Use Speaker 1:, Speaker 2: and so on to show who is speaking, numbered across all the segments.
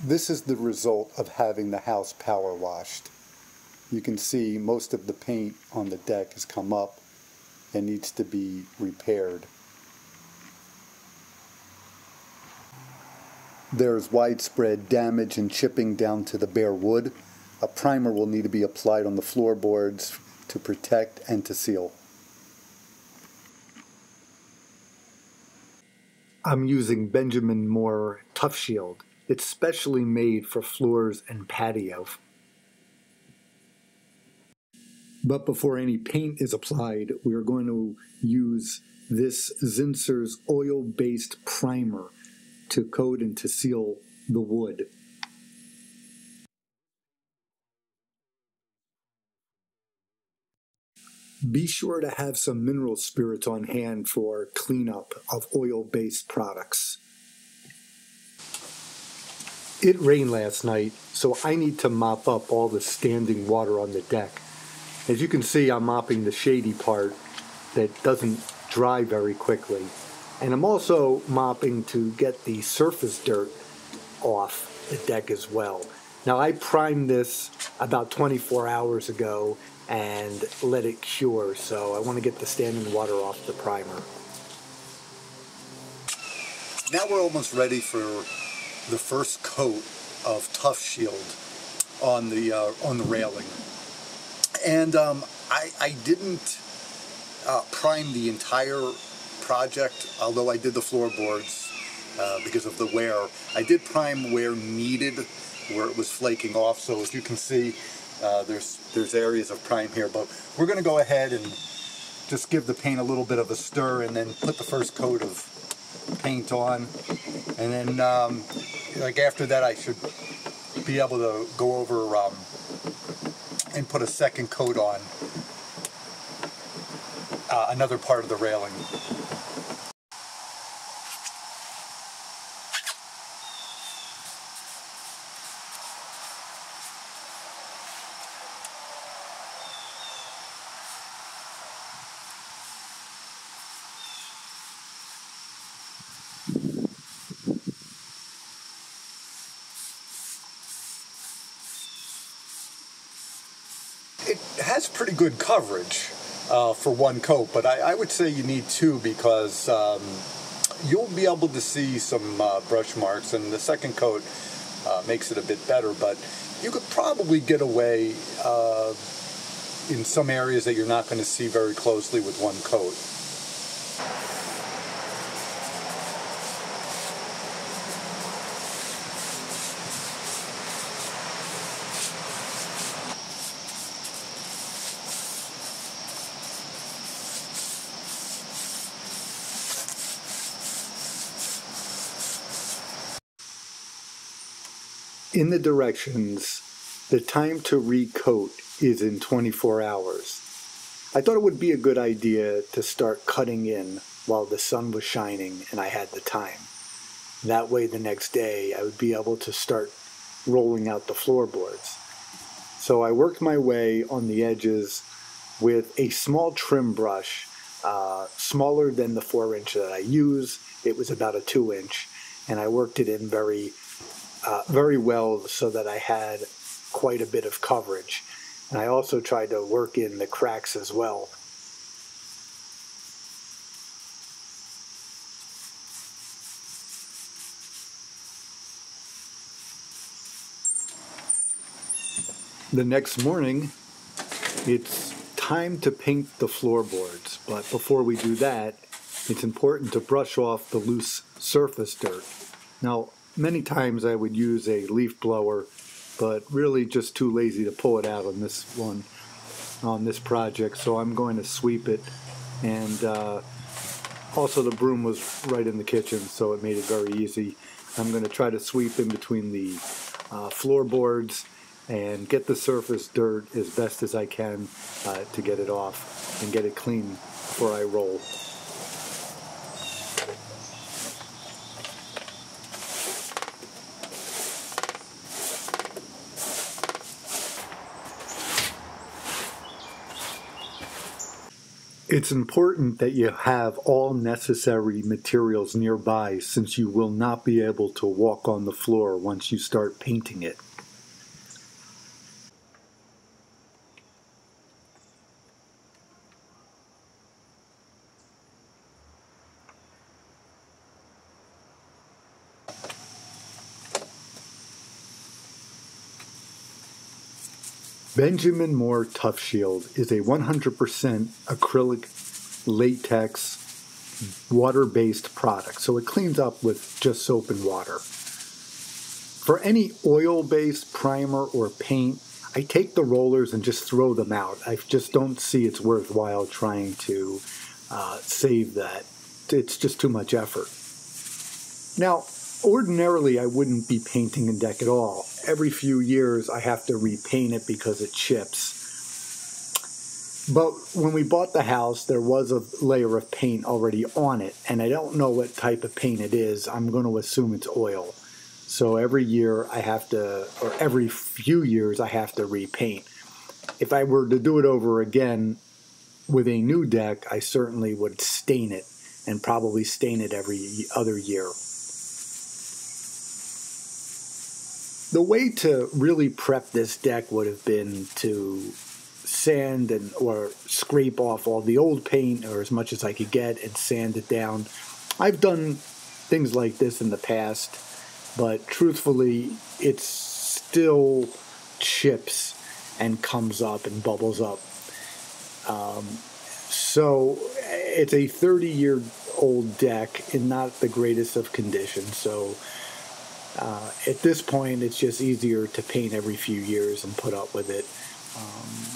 Speaker 1: This is the result of having the house power washed. You can see most of the paint on the deck has come up and needs to be repaired. There's widespread damage and chipping down to the bare wood. A primer will need to be applied on the floorboards to protect and to seal. I'm using Benjamin Moore Tough Shield. It's specially made for floors and patio. But before any paint is applied, we are going to use this Zinsser's oil-based primer to coat and to seal the wood. Be sure to have some mineral spirits on hand for cleanup of oil-based products. It rained last night, so I need to mop up all the standing water on the deck. As you can see, I'm mopping the shady part that doesn't dry very quickly. And I'm also mopping to get the surface dirt off the deck as well. Now, I primed this about 24 hours ago and let it cure, so I want to get the standing water off the primer. Now we're almost ready for the first coat of Tough Shield on the railing. And I didn't prime the entire project, although I did the floorboards because of the wear. I did prime where needed, where it was flaking off. So as you can see, there's areas of prime here, but we're going to go ahead and just give the paint a little bit of a stir and then put the first coat of paint on. And then like after that, I should be able to go over and put a second coat on another part of the railing. It has pretty good coverage for one coat, but I would say you need two because you'll be able to see some brush marks, and the second coat makes it a bit better, but you could probably get away in some areas that you're not going to see very closely with one coat. In the directions, the time to recoat is in 24 hours. I thought it would be a good idea to start cutting in while the sun was shining and I had the time. That way the next day I would be able to start rolling out the floorboards. So I worked my way on the edges with a small trim brush, smaller than the 4-inch that I use. It was about a 2-inch, and I worked it in very well so that I had quite a bit of coverage. And I also tried to work in the cracks as well. The next morning, it's time to paint the floorboards. But before we do that, it's important to brush off the loose surface dirt. Now, many times I would use a leaf blower, but really just too lazy to pull it out on this one, on this project. So I'm going to sweep it, and also the broom was right in the kitchen, so it made it very easy. I'm going to try to sweep in between the floorboards and get the surface dirt as best as I can to get it off and get it clean before I roll. It's important that you have all necessary materials nearby since you will not be able to walk on the floor once you start painting it. Benjamin Moore Tough Shield is a 100% acrylic latex water-based product, so it cleans up with just soap and water. For any oil-based primer or paint, I take the rollers and just throw them out. I just don't see it's worthwhile trying to save that. It's just too much effort. Now, ordinarily I wouldn't be painting a deck at all. Every few years I have to repaint it because it chips. But when we bought the house, there was a layer of paint already on it, and I don't know what type of paint it is. I'm going to assume it's oil. So every year I have to, or every few years I have to repaint. If I were to do it over again with a new deck, I certainly would stain it, and probably stain it every other year. The way to really prep this deck would have been to sand and or scrape off all the old paint, or as much as I could get, and sand it down. I've done things like this in the past, but truthfully it still chips and comes up and bubbles up. So it's a 30-year-old deck in not the greatest of condition, so at this point it's just easier to paint every few years and put up with it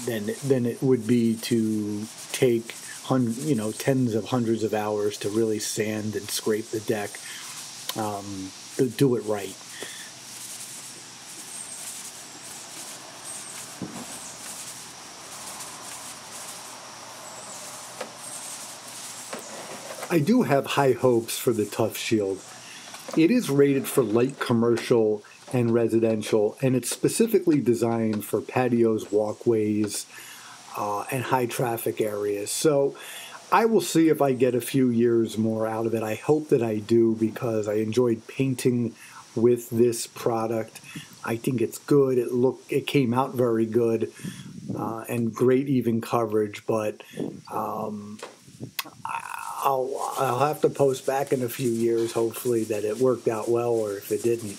Speaker 1: than it would be to take tens of hundreds of hours to really sand and scrape the deck, to do it right. I do have high hopes for the Tough Shield. It is rated for light commercial and residential, and it's specifically designed for patios, walkways, and high traffic areas. So I will see if I get a few years more out of it. I hope that I do, because I enjoyed painting with this product. I think it's good. It came out very good, and great even coverage, but I'll have to post back in a few years, hopefully, that it worked out well, or if it didn't.